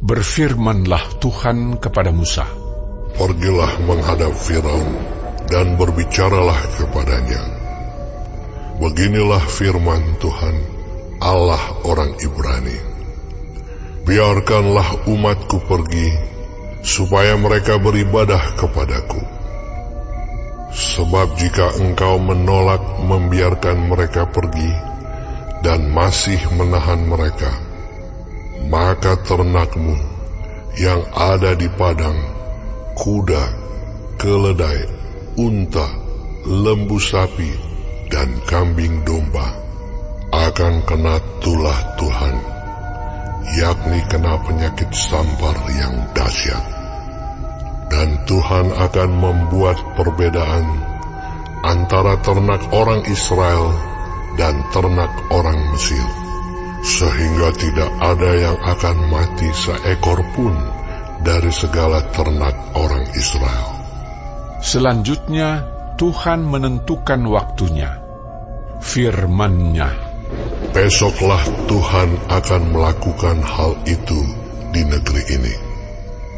Berfirmanlah Tuhan kepada Musa, "Pergilah menghadap Firaun dan berbicaralah kepadanya. Beginilah firman Tuhan, Allah orang Ibrani. Biarkanlah umatku pergi, supaya mereka beribadah kepadaku. Sebab jika engkau menolak membiarkan mereka pergi dan masih menahan mereka, maka ternakmu yang ada di padang, kuda, keledai, unta, lembu sapi, dan kambing domba, akan kena tulah Tuhan, yakni kena penyakit sampar yang dahsyat. Dan Tuhan akan membuat perbedaan antara ternak orang Israel dan ternak orang Mesir, sehingga tidak ada yang akan mati seekor pun dari segala ternak orang Israel." Selanjutnya Tuhan menentukan waktunya. Firman-Nya, "Besoklah Tuhan akan melakukan hal itu di negeri ini."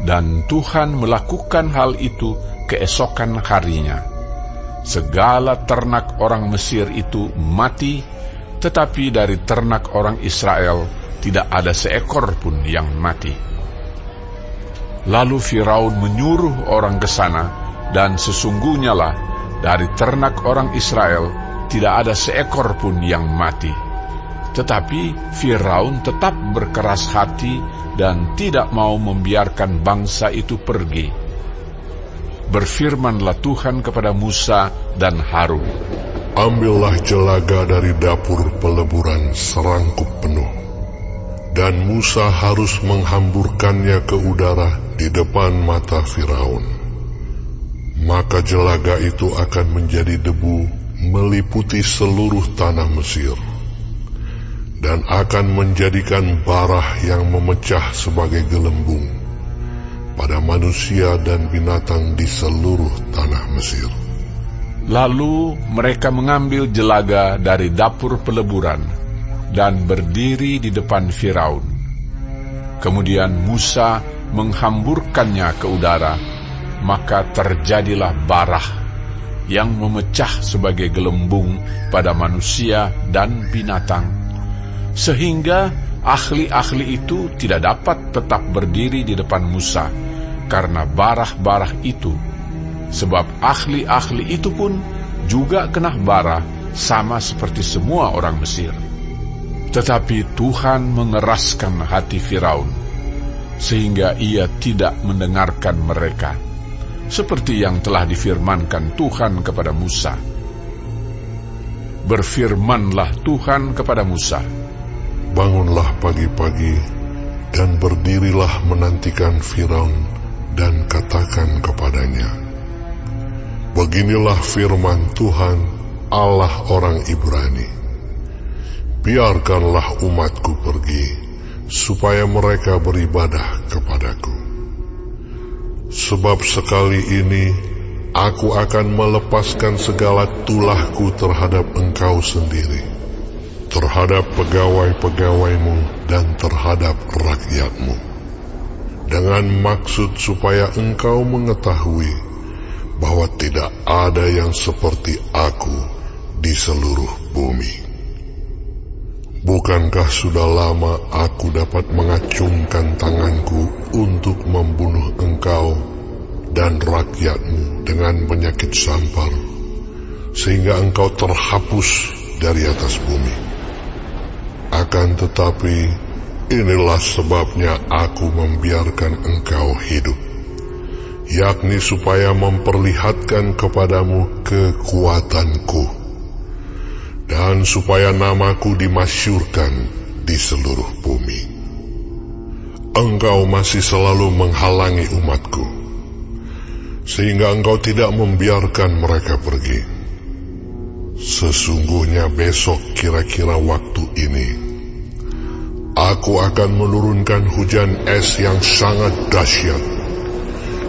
Dan Tuhan melakukan hal itu keesokan harinya. Segala ternak orang Mesir itu mati, tetapi dari ternak orang Israel tidak ada seekor pun yang mati. Lalu Firaun menyuruh orang ke sana, dan sesungguhnya lah dari ternak orang Israel tidak ada seekor pun yang mati. Tetapi Firaun tetap berkeras hati dan tidak mau membiarkan bangsa itu pergi. Berfirmanlah Tuhan kepada Musa dan Harun, "Ambillah jelaga dari dapur peleburan serangkup penuh, dan Musa harus menghamburkannya ke udara di depan mata Firaun. Maka jelaga itu akan menjadi debu meliputi seluruh tanah Mesir, dan akan menjadikan barah yang memecah sebagai gelembung pada manusia dan binatang di seluruh tanah Mesir." Lalu mereka mengambil jelaga dari dapur peleburan dan berdiri di depan Firaun. Kemudian Musa menghamburkannya ke udara, maka terjadilah barah yang memecah sebagai gelembung pada manusia dan binatang, sehingga ahli-ahli itu tidak dapat tetap berdiri di depan Musa karena barah-barah itu. Sebab ahli-ahli itu pun juga kena bara sama seperti semua orang Mesir. Tetapi Tuhan mengeraskan hati Firaun, sehingga ia tidak mendengarkan mereka, seperti yang telah difirmankan Tuhan kepada Musa. Berfirmanlah Tuhan kepada Musa, "Bangunlah pagi-pagi dan berdirilah menantikan Firaun dan katakan kepadanya, beginilah firman Tuhan, Allah orang Ibrani. Biarkanlah umatku pergi, supaya mereka beribadah kepadaku. Sebab sekali ini aku akan melepaskan segala tulahku terhadap engkau sendiri, terhadap pegawai-pegawaimu dan terhadap rakyatmu, dengan maksud supaya engkau mengetahui bahwa tidak ada yang seperti aku di seluruh bumi. Bukankah sudah lama aku dapat mengacungkan tanganku untuk membunuh engkau dan rakyatmu dengan penyakit sampar, sehingga engkau terhapus dari atas bumi? Akan tetapi inilah sebabnya aku membiarkan engkau hidup, yakni supaya memperlihatkan kepadamu kekuatanku, dan supaya namaku dimasyurkan di seluruh bumi. Engkau masih selalu menghalangi umatku, sehingga engkau tidak membiarkan mereka pergi. Sesungguhnya besok kira-kira waktu ini, aku akan menurunkan hujan es yang sangat dahsyat,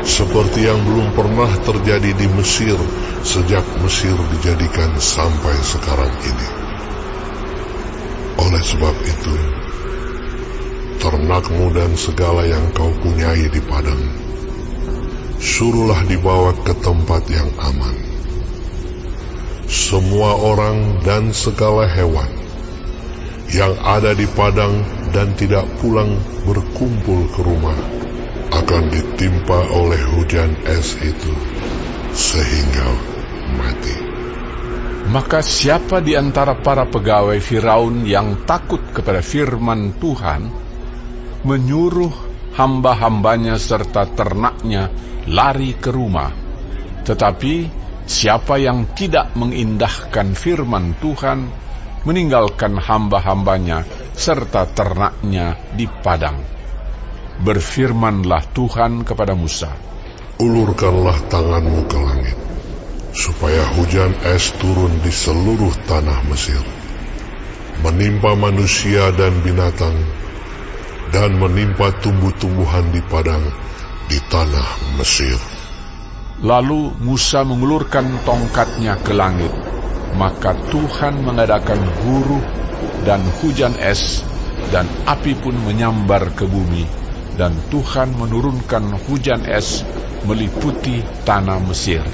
seperti yang belum pernah terjadi di Mesir sejak Mesir dijadikan sampai sekarang ini. Oleh sebab itu, ternakmu dan segala yang kau punyai di padang, suruhlah dibawa ke tempat yang aman. Semua orang dan segala hewan yang ada di padang dan tidak pulang berkumpul ke rumah akan ditimpa oleh hujan es itu sehingga mati. Maka siapa di antara para pegawai Firaun yang takut kepada firman Tuhan, menyuruh hamba-hambanya serta ternaknya lari ke rumah. Tetapi siapa yang tidak mengindahkan firman Tuhan, meninggalkan hamba-hambanya serta ternaknya di padang. Berfirmanlah Tuhan kepada Musa, ulurkanlah tanganmu ke langit, supaya hujan es turun di seluruh tanah Mesir, menimpa manusia dan binatang, dan menimpa tumbuh-tumbuhan di padang di tanah Mesir. Lalu Musa mengulurkan tongkatnya ke langit, maka Tuhan mengadakan guruh dan hujan es, dan api pun menyambar ke bumi, dan Tuhan menurunkan hujan es meliputi tanah Mesir.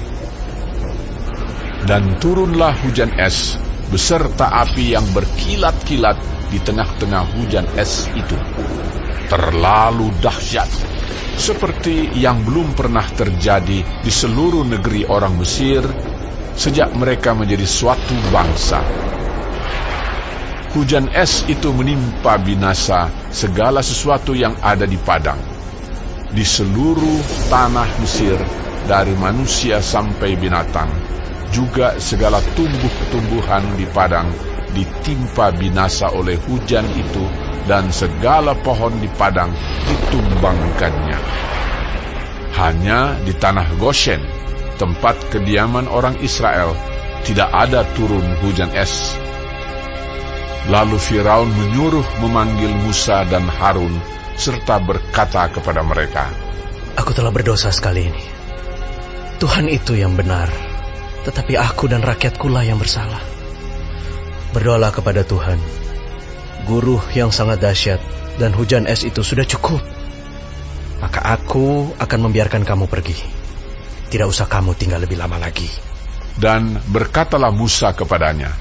Dan turunlah hujan es beserta api yang berkilat-kilat di tengah-tengah hujan es itu. Terlalu dahsyat, seperti yang belum pernah terjadi di seluruh negeri orang Mesir sejak mereka menjadi suatu bangsa. Hujan es itu menimpa binasa segala sesuatu yang ada di padang, di seluruh tanah Mesir, dari manusia sampai binatang, juga segala tumbuh-tumbuhan di padang ditimpa binasa oleh hujan itu, dan segala pohon di padang ditumbangkannya. Hanya di tanah Goshen, tempat kediaman orang Israel, tidak ada turun hujan es. Lalu Firaun menyuruh memanggil Musa dan Harun, serta berkata kepada mereka, aku telah berdosa sekali ini. Tuhan itu yang benar, tetapi aku dan rakyatkulah yang bersalah. Berdoalah kepada Tuhan. Guruh yang sangat dahsyat dan hujan es itu sudah cukup. Maka aku akan membiarkan kamu pergi. Tidak usah kamu tinggal lebih lama lagi. Dan berkatalah Musa kepadanya,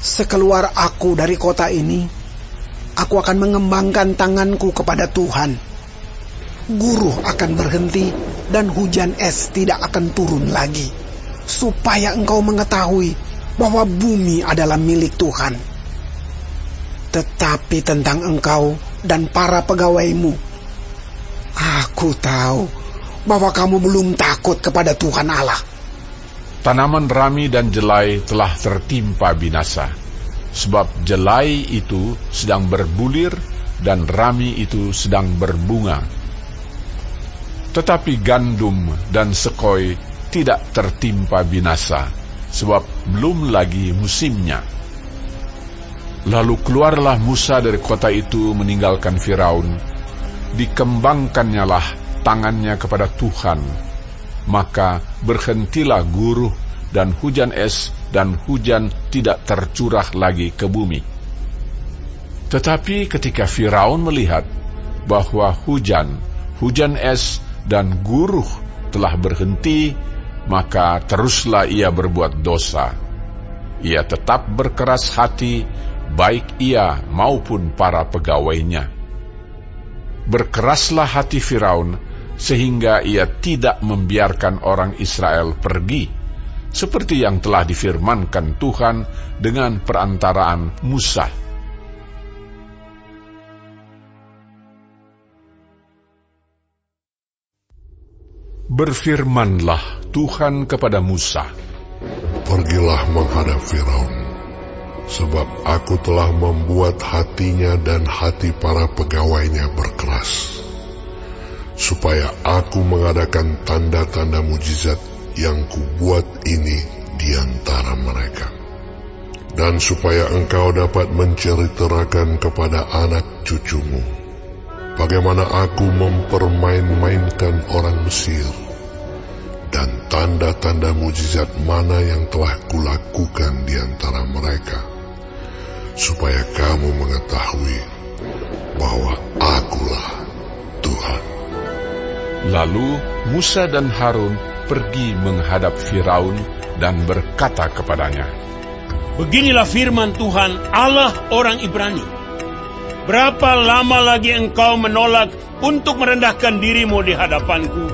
sekeluar aku dari kota ini, aku akan mengembangkan tanganku kepada Tuhan. Guruh akan berhenti dan hujan es tidak akan turun lagi, supaya engkau mengetahui bahwa bumi adalah milik Tuhan. Tetapi tentang engkau dan para pegawaimu, aku tahu bahwa kamu belum takut kepada Tuhan Allah. tanaman rami dan jelai telah tertimpa binasa, sebab jelai itu sedang berbulir dan rami itu sedang berbunga. Tetapi gandum dan sekoi tidak tertimpa binasa, sebab belum lagi musimnya. Lalu keluarlah Musa dari kota itu meninggalkan Firaun. Dikembangkannyalah tangannya kepada Tuhan. Maka berhentilah guruh dan hujan es, dan hujan tidak tercurah lagi ke bumi. Tetapi ketika Firaun melihat bahwa hujan es dan guruh telah berhenti, maka teruslah ia berbuat dosa. Ia tetap berkeras hati, baik ia maupun para pegawainya. Berkeraslah hati Firaun, sehingga ia tidak membiarkan orang Israel pergi, seperti yang telah difirmankan Tuhan dengan perantaraan Musa. Berfirmanlah Tuhan kepada Musa, "Pergilah menghadap Firaun, sebab aku telah membuat hatinya dan hati para pegawainya berkeras, supaya aku mengadakan tanda-tanda mujizat yang kubuat ini di antara mereka, dan supaya engkau dapat menceritakan kepada anak cucumu bagaimana aku mempermain-mainkan orang Mesir, dan tanda-tanda mujizat mana yang telah kulakukan di antara mereka, supaya kamu mengetahui bahwa Akulah Tuhan. Lalu Musa dan Harun pergi menghadap Firaun dan berkata kepadanya, "Beginilah firman Tuhan, Allah orang Ibrani. Berapa lama lagi engkau menolak untuk merendahkan dirimu di hadapanku?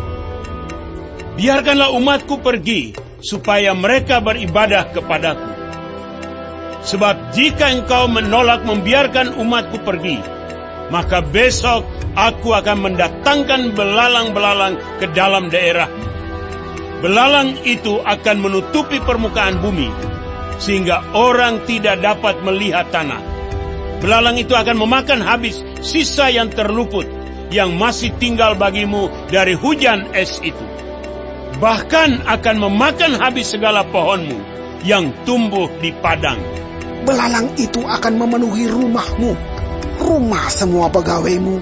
Biarkanlah umatku pergi, supaya mereka beribadah kepadaku. Sebab jika engkau menolak membiarkan umatku pergi, maka besok aku akan mendatangkan belalang-belalang ke dalam daerahmu. Belalang itu akan menutupi permukaan bumi, sehingga orang tidak dapat melihat tanah. Belalang itu akan memakan habis sisa yang terluput, yang masih tinggal bagimu dari hujan es itu. Bahkan akan memakan habis segala pohonmu yang tumbuh di padang. Belalang itu akan memenuhi rumahmu, rumah semua pegawaimu,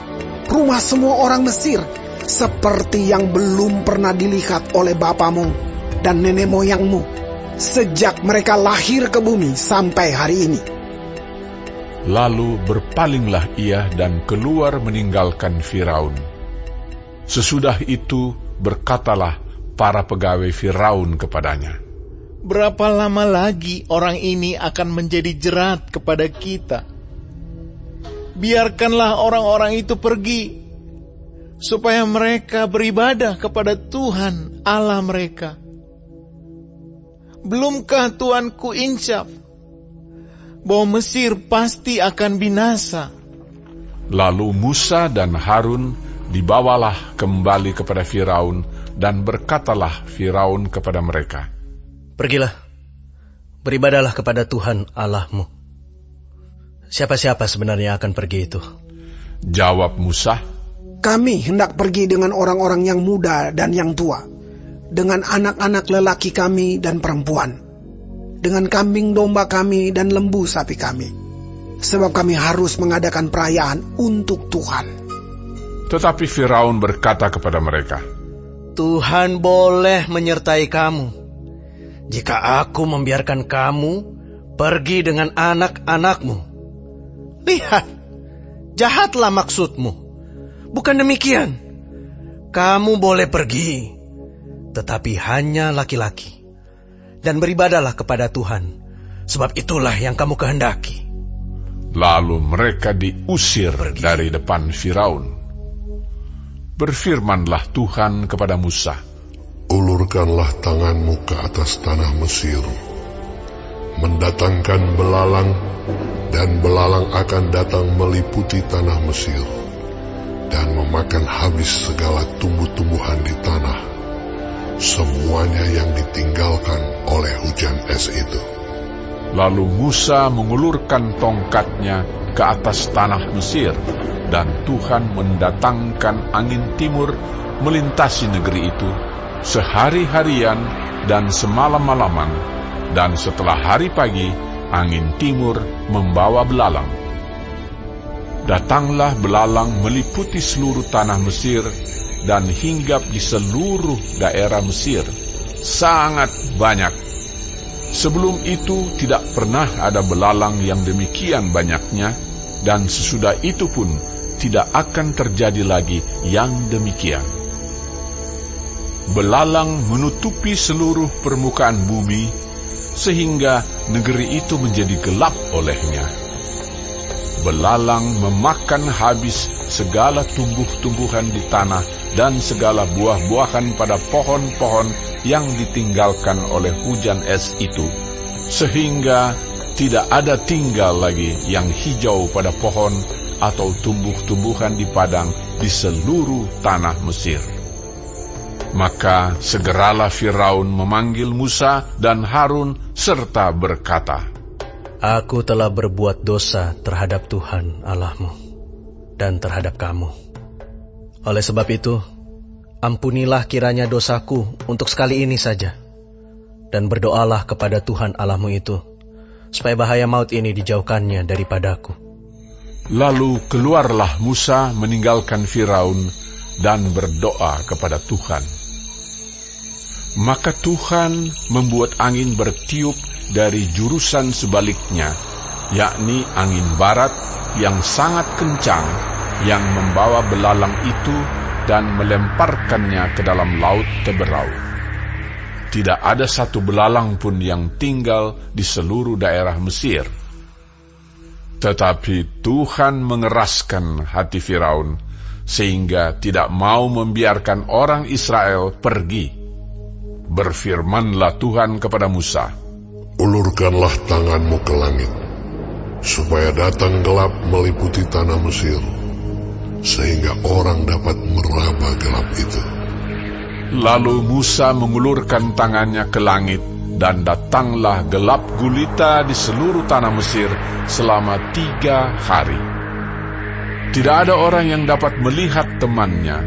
rumah semua orang Mesir, seperti yang belum pernah dilihat oleh bapamu dan nenek moyangmu, sejak mereka lahir ke bumi sampai hari ini." Lalu berpalinglah ia dan keluar meninggalkan Firaun. Sesudah itu berkatalah para pegawai Firaun kepadanya, "Berapa lama lagi orang ini akan menjadi jerat kepada kita? Biarkanlah orang-orang itu pergi, supaya mereka beribadah kepada Tuhan Allah mereka. Belumkah Tuanku insaf bahwa Mesir pasti akan binasa?" Lalu Musa dan Harun dibawalah kembali kepada Firaun, dan berkatalah Firaun kepada mereka, "Pergilah, beribadahlah kepada Tuhan Allahmu." "Siapa-siapa sebenarnya akan pergi itu?" Jawab Musa, "Kami hendak pergi dengan orang-orang yang muda dan yang tua, dengan anak-anak lelaki kami dan perempuan, dengan kambing domba kami dan lembu sapi kami, sebab kami harus mengadakan perayaan untuk Tuhan." Tetapi Firaun berkata kepada mereka, "Tuhan boleh menyertai kamu, jika aku membiarkan kamu pergi dengan anak-anakmu. Lihat, jahatlah maksudmu. Bukan demikian. Kamu boleh pergi, tetapi hanya laki-laki, dan beribadahlah kepada Tuhan, sebab itulah yang kamu kehendaki." Lalu mereka diusir dari depan Firaun. Berfirmanlah Tuhan kepada Musa, Ulurkanlah tanganmu ke atas tanah Mesir, mendatangkan belalang, dan belalang akan datang meliputi tanah Mesir, dan memakan habis segala tumbuh-tumbuhan di tanah, semuanya yang ditinggalkan oleh hujan es itu. Lalu Musa mengulurkan tongkatnya ke atas tanah Mesir, dan Tuhan mendatangkan angin timur melintasi negeri itu sehari-harian dan semalam-malaman, dan setelah hari pagi angin timur membawa belalang. Datanglah belalang meliputi seluruh tanah Mesir dan hinggap di seluruh daerah Mesir, sangat banyak. Sebelum itu tidak pernah ada belalang yang demikian banyaknya, dan sesudah itu pun tidak akan terjadi lagi yang demikian. Belalang menutupi seluruh permukaan bumi, sehingga negeri itu menjadi gelap olehnya. Belalang memakan habis segala tumbuh-tumbuhan di tanah dan segala buah-buahan pada pohon-pohon yang ditinggalkan oleh hujan es itu, sehingga tidak ada tinggal lagi yang hijau pada pohon atau tumbuh-tumbuhan di padang di seluruh tanah Mesir. Maka segeralah Firaun memanggil Musa dan Harun serta berkata, "Aku telah berbuat dosa terhadap Tuhan Allahmu dan terhadap kamu. Oleh sebab itu, ampunilah kiranya dosaku untuk sekali ini saja, dan berdoalah kepada Tuhan Allahmu itu, supaya bahaya maut ini dijauhkannya daripadaku." Lalu keluarlah Musa meninggalkan Firaun dan berdoa kepada Tuhan. Maka Tuhan membuat angin bertiup dari jurusan sebaliknya, yakni angin barat yang sangat kencang, yang membawa belalang itu dan melemparkannya ke dalam laut Teberau. Tidak ada satu belalang pun yang tinggal di seluruh daerah Mesir. Tetapi Tuhan mengeraskan hati Firaun, sehingga tidak mau membiarkan orang Israel pergi. Berfirmanlah Tuhan kepada Musa, "Ulurkanlah tanganmu ke langit, supaya datang gelap meliputi tanah Mesir, sehingga orang dapat meraba gelap itu." Lalu Musa mengulurkan tangannya ke langit, dan datanglah gelap gulita di seluruh tanah Mesir selama 3 hari. Tidak ada orang yang dapat melihat temannya,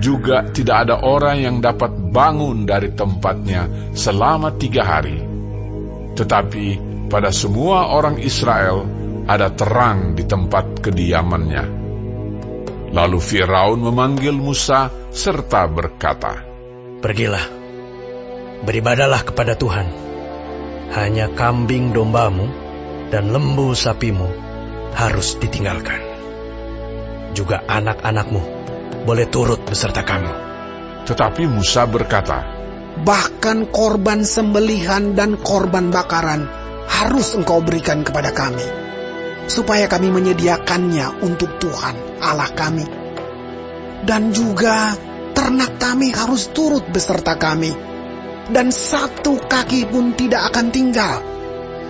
juga tidak ada orang yang dapat bangun dari tempatnya selama 3 hari. Tetapi pada semua orang Israel ada terang di tempat kediamannya. Lalu Firaun memanggil Musa serta berkata, "Pergilah, beribadahlah kepada Tuhan. Hanya kambing dombamu dan lembu sapimu harus ditinggalkan. Juga anak-anakmu boleh turut beserta kamu." Tetapi Musa berkata, "Bahkan korban sembelihan dan korban bakaran harus engkau berikan kepada kami, supaya kami menyediakannya untuk Tuhan Allah kami. Dan juga ternak kami harus turut beserta kami, dan satu kaki pun tidak akan tinggal.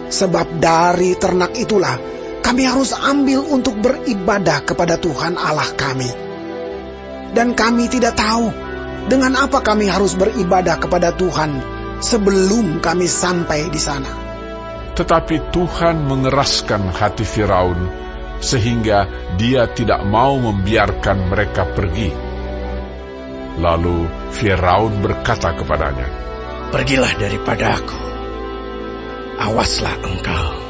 Sebab dari ternak itulah kami harus ambil untuk beribadah kepada Tuhan Allah kami. Dan kami tidak tahu dengan apa kami harus beribadah kepada Tuhan sebelum kami sampai di sana." Tetapi Tuhan mengeraskan hati Firaun, sehingga dia tidak mau membiarkan mereka pergi. Lalu Firaun berkata kepadanya, "Pergilah daripada aku. Awaslah engkau.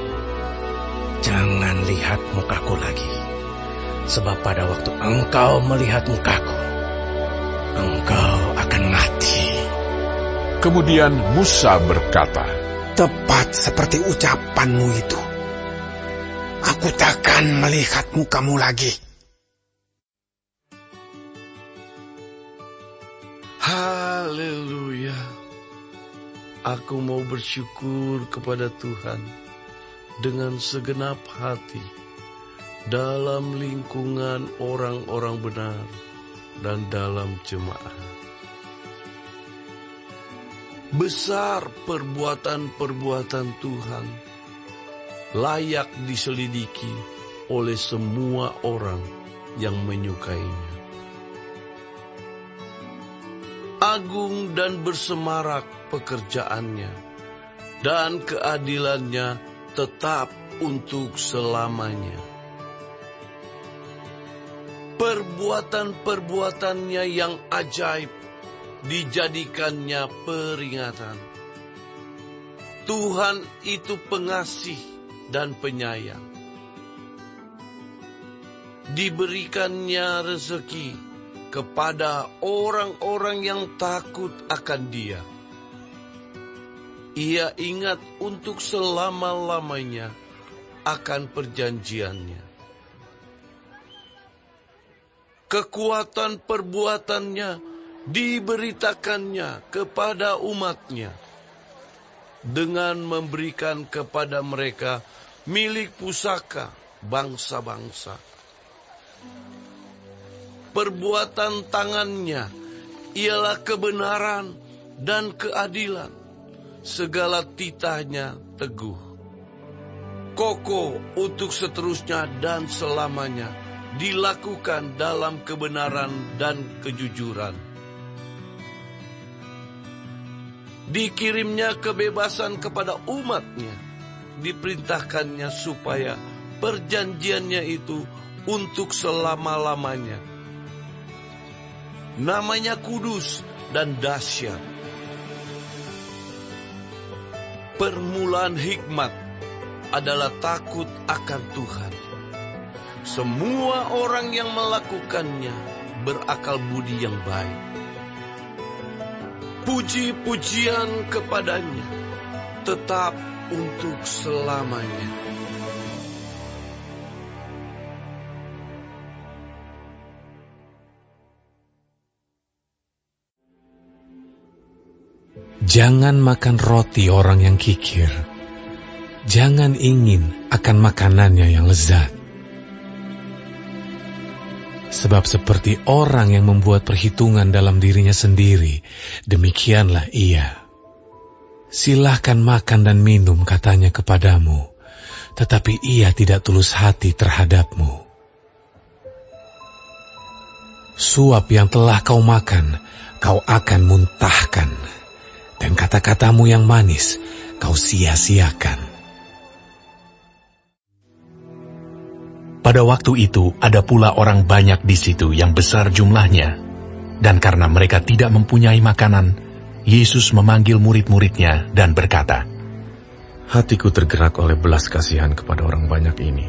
Jangan lihat mukaku lagi. Sebab pada waktu engkau melihat mukaku, engkau akan mati." Kemudian Musa berkata, "Tepat seperti ucapanmu itu. Aku takkan melihat mukamu lagi." Haleluya. Aku mau bersyukur kepada Tuhan dengan segenap hati dalam lingkungan orang-orang benar dan dalam jemaat. Besar perbuatan-perbuatan Tuhan, layak diselidiki oleh semua orang yang menyukainya. Agung dan bersemarak pekerjaannya, dan keadilannya tetap untuk selamanya. Perbuatan-perbuatannya yang ajaib dijadikannya peringatan. Tuhan itu pengasih dan penyayang. Diberikannya rezeki kepada orang-orang yang takut akan Dia. Ia ingat untuk selama-lamanya akan perjanjiannya. Kekuatan perbuatannya diberitakannya kepada umatnya, dengan memberikan kepada mereka milik pusaka bangsa-bangsa. Perbuatan tangannya ialah kebenaran dan keadilan. Segala titahnya teguh, kokoh untuk seterusnya dan selamanya, dilakukan dalam kebenaran dan kejujuran. Dikirimnya kebebasan kepada umatnya, diperintahkannya supaya perjanjiannya itu untuk selama-lamanya. Namanya kudus dan dahsyat. Permulaan hikmat adalah takut akan Tuhan. Semua orang yang melakukannya berakal budi yang baik. Puji-pujian kepadanya tetap untuk selamanya. Jangan makan roti orang yang kikir. Jangan ingin akan makanannya yang lezat. Sebab seperti orang yang membuat perhitungan dalam dirinya sendiri, demikianlah ia. Silahkan makan dan minum, katanya kepadamu, tetapi ia tidak tulus hati terhadapmu. Suap yang telah kau makan, kau akan muntahkan, dan kata-katamu yang manis kau sia-siakan. Pada waktu itu ada pula orang banyak di situ yang besar jumlahnya, dan karena mereka tidak mempunyai makanan, Yesus memanggil murid-muridnya dan berkata, Hatiku tergerak oleh belas kasihan kepada orang banyak ini.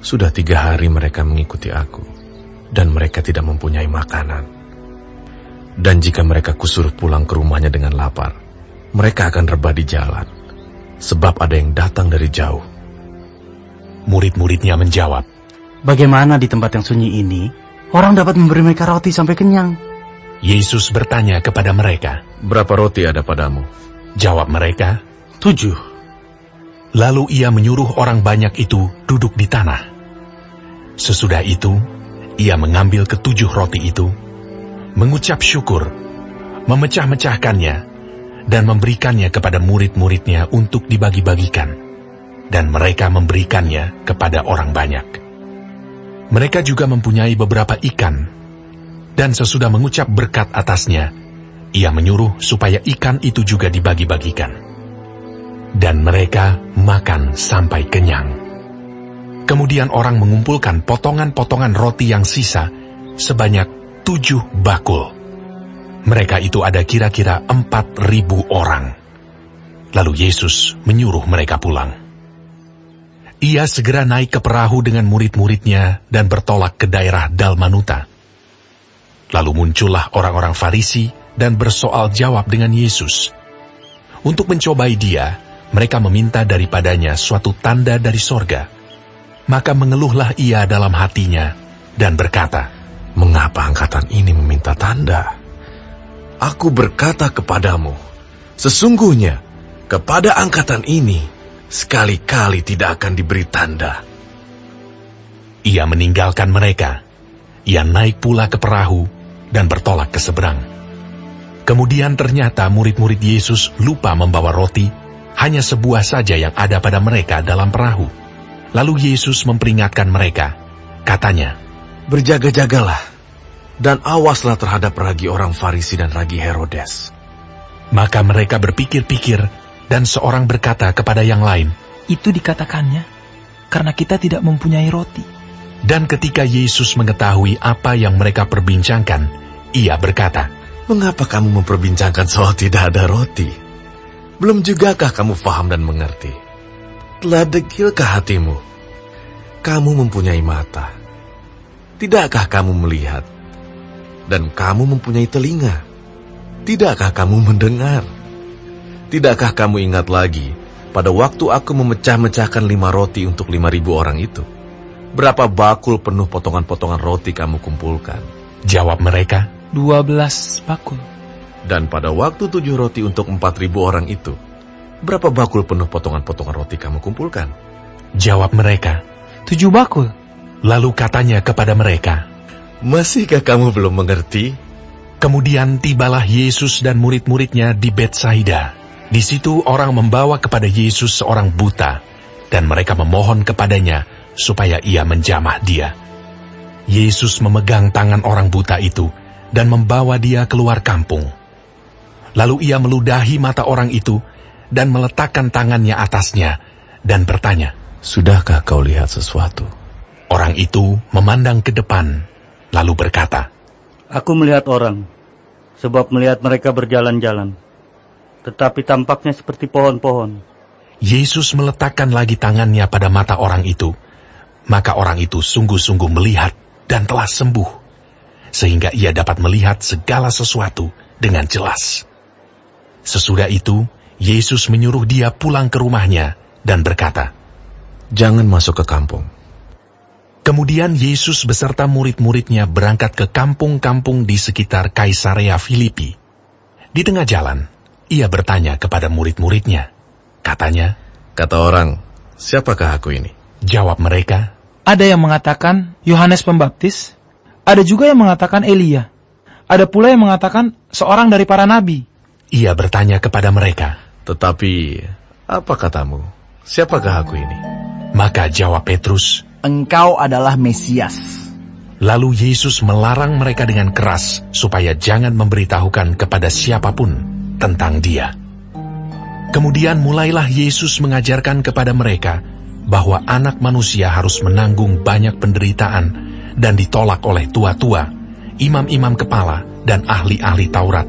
Sudah 3 hari mereka mengikuti aku, dan mereka tidak mempunyai makanan. Dan jika mereka kusuruh pulang ke rumahnya dengan lapar, mereka akan rebah di jalan, sebab ada yang datang dari jauh. Murid-muridnya menjawab, Bagaimana di tempat yang sunyi ini, orang dapat memberi mereka roti sampai kenyang? Yesus bertanya kepada mereka, Berapa roti ada padamu? Jawab mereka, 7. Lalu ia menyuruh orang banyak itu duduk di tanah. Sesudah itu, ia mengambil ke-7 roti itu, mengucap syukur, memecah-mecahkannya, dan memberikannya kepada murid-muridnya untuk dibagi-bagikan. Dan mereka memberikannya kepada orang banyak. Mereka juga mempunyai beberapa ikan, dan sesudah mengucap berkat atasnya, ia menyuruh supaya ikan itu juga dibagi-bagikan. Dan mereka makan sampai kenyang. Kemudian orang mengumpulkan potongan-potongan roti yang sisa sebanyak 7 bakul. Mereka itu ada kira-kira 4.000 orang. Lalu Yesus menyuruh mereka pulang. Ia segera naik ke perahu dengan murid-muridnya dan bertolak ke daerah Dalmanuta. Lalu muncullah orang-orang Farisi dan bersoal jawab dengan Yesus. Untuk mencobai dia, mereka meminta daripadanya suatu tanda dari sorga. Maka mengeluhlah ia dalam hatinya dan berkata, Mengapa angkatan ini meminta tanda? Aku berkata kepadamu, sesungguhnya kepada angkatan ini sekali-kali tidak akan diberi tanda. Ia meninggalkan mereka. Ia naik pula ke perahu dan bertolak ke seberang. Kemudian ternyata murid-murid Yesus lupa membawa roti, hanya sebuah saja yang ada pada mereka dalam perahu. Lalu Yesus memperingatkan mereka. Katanya, Berjaga-jagalah, dan awaslah terhadap ragi orang Farisi dan ragi Herodes. Maka mereka berpikir-pikir, dan seorang berkata kepada yang lain, Itu dikatakannya, karena kita tidak mempunyai roti. Dan ketika Yesus mengetahui apa yang mereka perbincangkan, ia berkata, Mengapa kamu memperbincangkan soal tidak ada roti? Belum jugakah kamu faham dan mengerti? Telah degilkah hatimu? Kamu mempunyai mata. Tidakkah kamu melihat? Dan kamu mempunyai telinga. Tidakkah kamu mendengar? Tidakkah kamu ingat lagi, pada waktu aku memecah-mecahkan 5 roti untuk 5.000 orang itu? Berapa bakul penuh potongan-potongan roti kamu kumpulkan? Jawab mereka, 12 bakul. Dan pada waktu 7 roti untuk 4.000 orang itu, berapa bakul penuh potongan-potongan roti kamu kumpulkan? Jawab mereka, 7 bakul. Lalu katanya kepada mereka, Masihkah kamu belum mengerti? Kemudian tibalah Yesus dan murid-muridnya di Betsaida. Di situ orang membawa kepada Yesus seorang buta, dan mereka memohon kepadanya supaya ia menjamah dia. Yesus memegang tangan orang buta itu dan membawa dia keluar kampung. Lalu ia meludahi mata orang itu dan meletakkan tangannya atasnya dan bertanya, Sudahkah kau lihat sesuatu? Orang itu memandang ke depan, lalu berkata, Aku melihat orang, sebab melihat mereka berjalan-jalan. Tetapi tampaknya seperti pohon-pohon. Yesus meletakkan lagi tangannya pada mata orang itu. Maka orang itu sungguh-sungguh melihat dan telah sembuh, sehingga ia dapat melihat segala sesuatu dengan jelas. Sesudah itu, Yesus menyuruh dia pulang ke rumahnya dan berkata, Jangan masuk ke kampung. Kemudian Yesus beserta murid-muridnya berangkat ke kampung-kampung di sekitar Kaisarea Filipi. Di tengah jalan, ia bertanya kepada murid-muridnya. Katanya, "Kata orang, siapakah aku ini?" Jawab mereka, "Ada yang mengatakan Yohanes Pembaptis, ada juga yang mengatakan Elia, ada pula yang mengatakan seorang dari para nabi." Ia bertanya kepada mereka, "Tetapi, apa katamu? Siapakah aku ini?" Maka jawab Petrus, "Engkau adalah Mesias." Lalu Yesus melarang mereka dengan keras supaya jangan memberitahukan kepada siapapun tentang Dia. Kemudian mulailah Yesus mengajarkan kepada mereka bahwa Anak Manusia harus menanggung banyak penderitaan dan ditolak oleh tua-tua, imam-imam kepala, dan ahli-ahli Taurat,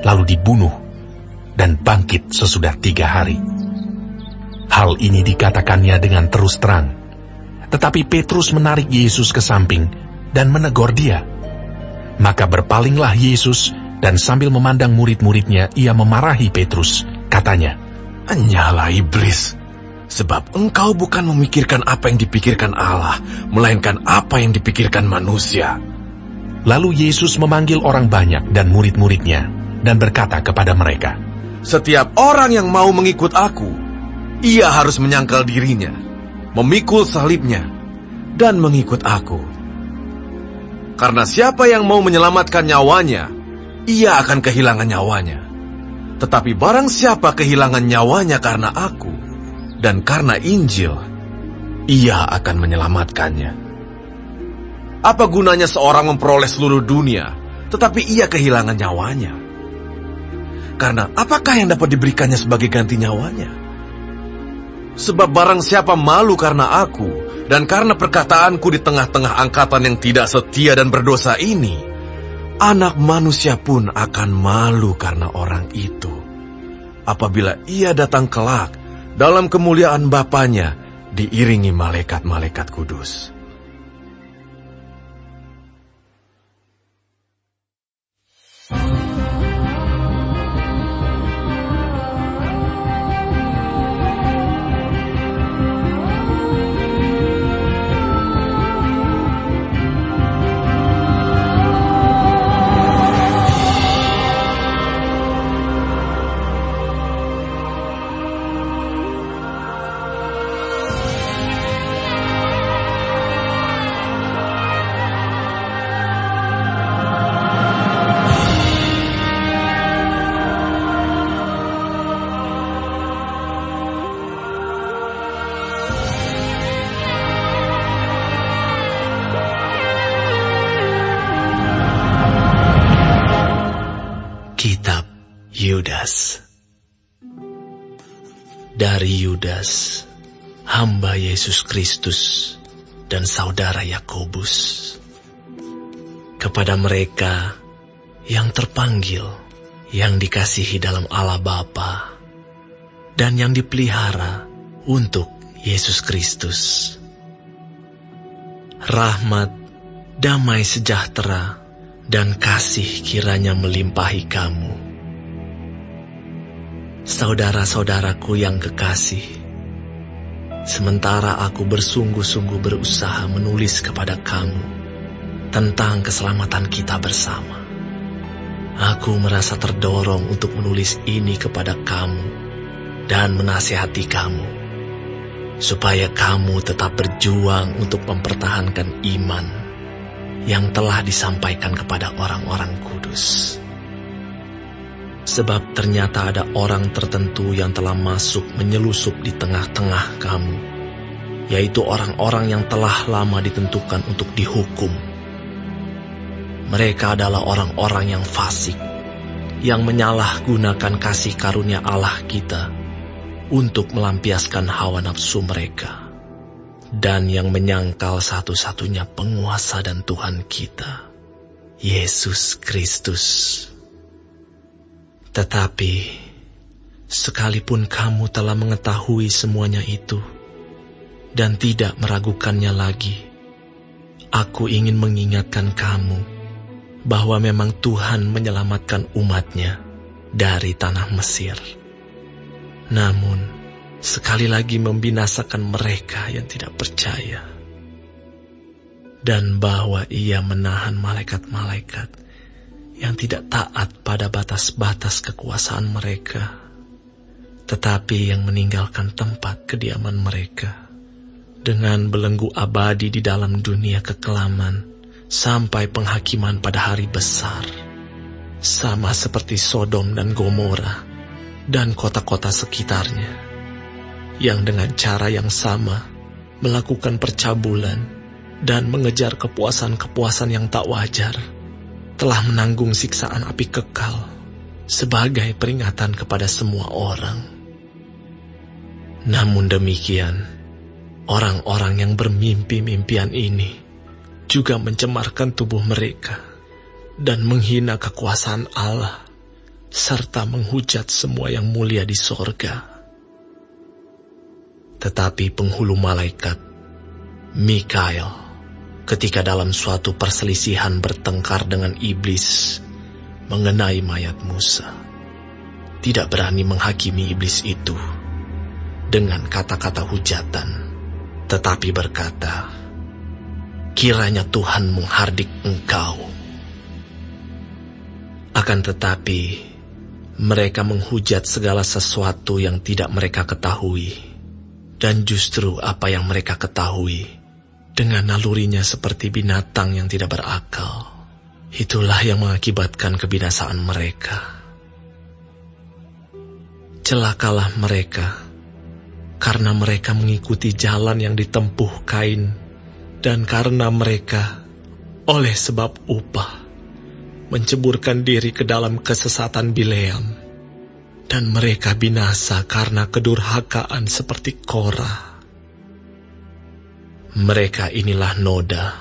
lalu dibunuh dan bangkit sesudah 3 hari. Hal ini dikatakannya dengan terus terang. Tetapi Petrus menarik Yesus ke samping dan menegur dia. Maka berpalinglah Yesus dan sambil memandang murid-muridnya, ia memarahi Petrus. Katanya, "Anyalah iblis, sebab engkau bukan memikirkan apa yang dipikirkan Allah, melainkan apa yang dipikirkan manusia." Lalu Yesus memanggil orang banyak dan murid-muridnya dan berkata kepada mereka, "Setiap orang yang mau mengikut aku, ia harus menyangkal dirinya, memikul salibnya, dan mengikut aku. Karena siapa yang mau menyelamatkan nyawanya, ia akan kehilangan nyawanya. Tetapi barang siapa kehilangan nyawanya karena aku, dan karena Injil, ia akan menyelamatkannya. Apa gunanya seorang memperoleh seluruh dunia, tetapi ia kehilangan nyawanya? Karena apakah yang dapat diberikannya sebagai ganti nyawanya? Sebab barang siapa malu karena aku, dan karena perkataanku di tengah-tengah angkatan yang tidak setia dan berdosa ini, Anak Manusia pun akan malu karena orang itu, apabila ia datang kelak dalam kemuliaan Bapanya, diiringi malaikat-malaikat kudus." Kitab Yudas. Dari Yudas, hamba Yesus Kristus dan saudara Yakobus, kepada mereka yang terpanggil, yang dikasihi dalam Allah Bapa, dan yang dipelihara untuk Yesus Kristus. Rahmat, damai sejahtera, dan kasih kiranya melimpahi kamu. Saudara-saudaraku yang kekasih, sementara aku bersungguh-sungguh berusaha menulis kepada kamu tentang keselamatan kita bersama, aku merasa terdorong untuk menulis ini kepada kamu dan menasihati kamu, supaya kamu tetap berjuang untuk mempertahankan iman yang telah disampaikan kepada orang-orang kudus. Sebab ternyata ada orang tertentu yang telah masuk menyelusup di tengah-tengah kamu, yaitu orang-orang yang telah lama ditentukan untuk dihukum. Mereka adalah orang-orang yang fasik, yang menyalahgunakan kasih karunia Allah kita untuk melampiaskan hawa nafsu mereka, dan yang menyangkal satu-satunya penguasa dan Tuhan kita, Yesus Kristus. Tetapi, sekalipun kamu telah mengetahui semuanya itu, dan tidak meragukannya lagi, aku ingin mengingatkan kamu, bahwa memang Tuhan menyelamatkan umat-Nya dari tanah Mesir. Namun, sekali lagi membinasakan mereka yang tidak percaya, dan bahwa Ia menahan malaikat-malaikat yang tidak taat pada batas-batas kekuasaan mereka, tetapi yang meninggalkan tempat kediaman mereka dengan belenggu abadi di dalam dunia kekelaman sampai penghakiman pada hari besar, sama seperti Sodom dan Gomora dan kota-kota sekitarnya, yang dengan cara yang sama melakukan percabulan dan mengejar kepuasan-kepuasan yang tak wajar, telah menanggung siksaan api kekal sebagai peringatan kepada semua orang. Namun demikian, orang-orang yang bermimpi-mimpian ini juga mencemarkan tubuh mereka dan menghina kekuasaan Allah, serta menghujat semua yang mulia di sorga. Tetapi penghulu malaikat, Mikael, ketika dalam suatu perselisihan bertengkar dengan iblis mengenai mayat Musa, tidak berani menghakimi iblis itu dengan kata-kata hujatan, tetapi berkata, "Kiranya Tuhan menghardik engkau." Akan tetapi, mereka menghujat segala sesuatu yang tidak mereka ketahui, dan justru apa yang mereka ketahui dengan nalurinya seperti binatang yang tidak berakal, itulah yang mengakibatkan kebinasaan mereka. Celakalah mereka, karena mereka mengikuti jalan yang ditempuh Kain, dan karena mereka, oleh sebab upah, menceburkan diri ke dalam kesesatan Bileam, dan mereka binasa karena kedurhakaan seperti Korah. Mereka inilah noda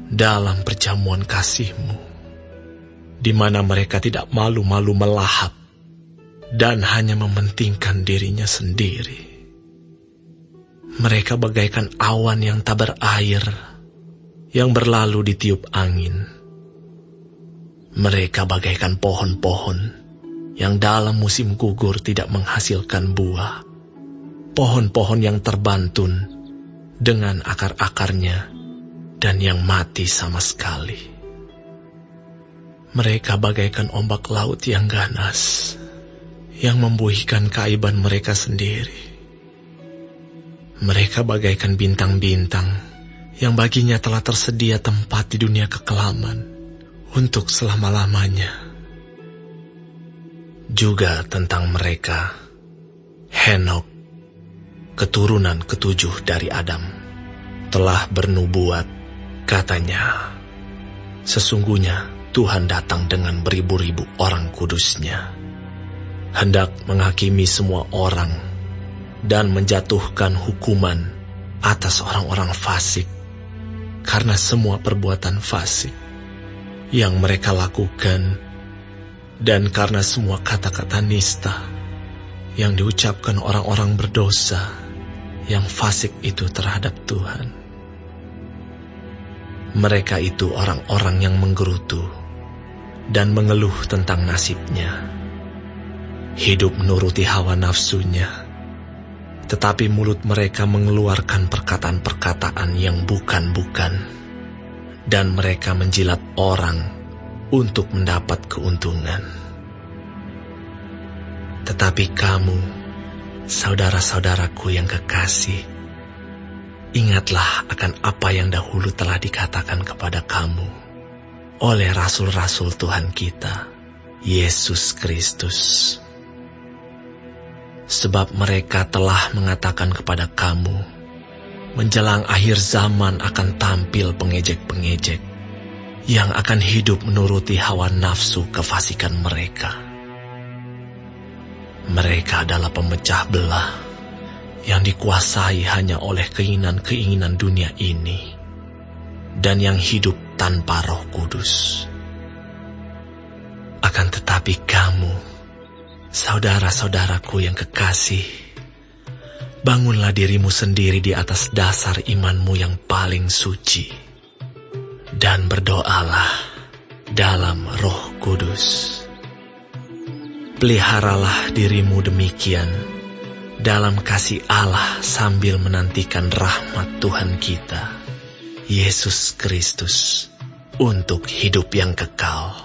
dalam perjamuan kasih-Mu, di mana mereka tidak malu-malu melahap dan hanya mementingkan dirinya sendiri. Mereka bagaikan awan yang tak berair, yang berlalu ditiup angin. Mereka bagaikan pohon-pohon yang dalam musim gugur tidak menghasilkan buah, pohon-pohon yang terbantun dengan akar-akarnya dan yang mati sama sekali. Mereka bagaikan ombak laut yang ganas, yang membuihkan keaiban mereka sendiri. Mereka bagaikan bintang-bintang yang baginya telah tersedia tempat di dunia kekelaman untuk selama-lamanya. Juga tentang mereka, Henok, keturunan ketujuh dari Adam, telah bernubuat, katanya, "Sesungguhnya Tuhan datang dengan beribu-ribu orang kudusnya, hendak menghakimi semua orang dan menjatuhkan hukuman atas orang-orang fasik karena semua perbuatan fasik yang mereka lakukan, dan karena semua kata-kata nista yang diucapkan orang-orang berdosa yang fasik itu terhadap Tuhan. Mereka itu orang-orang yang menggerutu dan mengeluh tentang nasibnya, hidup menuruti hawa nafsunya, tetapi mulut mereka mengeluarkan perkataan-perkataan yang bukan-bukan, dan mereka menjilat orang untuk mendapat keuntungan. Tetapi kamu, saudara-saudaraku yang kekasih, ingatlah akan apa yang dahulu telah dikatakan kepada kamu oleh rasul-rasul Tuhan kita, Yesus Kristus. Sebab mereka telah mengatakan kepada kamu, menjelang akhir zaman akan tampil pengejek-pengejek yang akan hidup menuruti hawa nafsu kefasikan mereka. Mereka adalah pemecah belah yang dikuasai hanya oleh keinginan-keinginan dunia ini, dan yang hidup tanpa Roh Kudus. Akan tetapi kamu, saudara-saudaraku yang kekasih, bangunlah dirimu sendiri di atas dasar imanmu yang paling suci, dan berdoalah dalam Roh Kudus. Peliharalah dirimu demikian dalam kasih Allah sambil menantikan rahmat Tuhan kita, Yesus Kristus, untuk hidup yang kekal.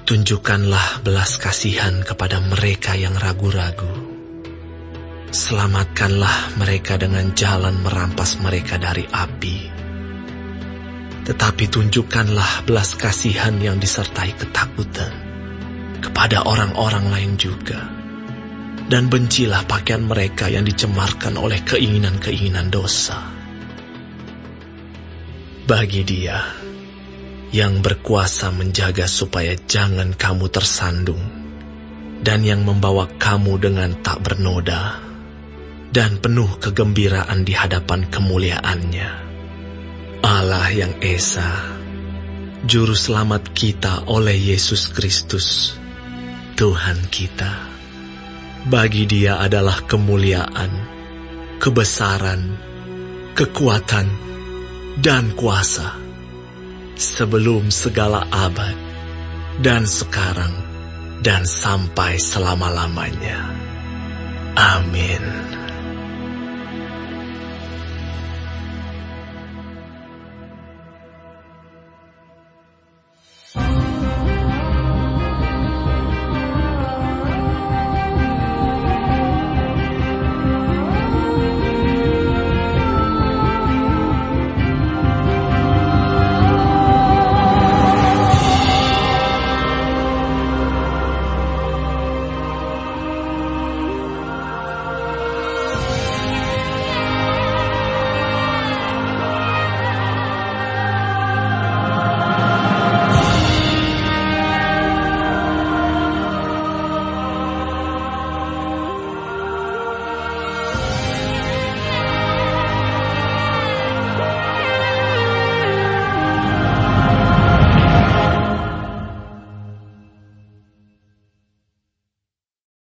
Tunjukkanlah belas kasihan kepada mereka yang ragu-ragu. Selamatkanlah mereka dengan jalan merampas mereka dari api. Tetapi tunjukkanlah belas kasihan yang disertai ketakutan kepada orang-orang lain juga. Dan bencilah pakaian mereka yang dicemarkan oleh keinginan-keinginan dosa. Bagi Dia yang berkuasa menjaga supaya jangan kamu tersandung, dan yang membawa kamu dengan tak bernoda, dan penuh kegembiraan di hadapan kemuliaan-Nya. Allah yang Esa, Juru Selamat kita oleh Yesus Kristus, Tuhan kita. Bagi Dia adalah kemuliaan, kebesaran, kekuatan, dan kuasa, sebelum segala abad, dan sekarang, dan sampai selama-lamanya. Amin.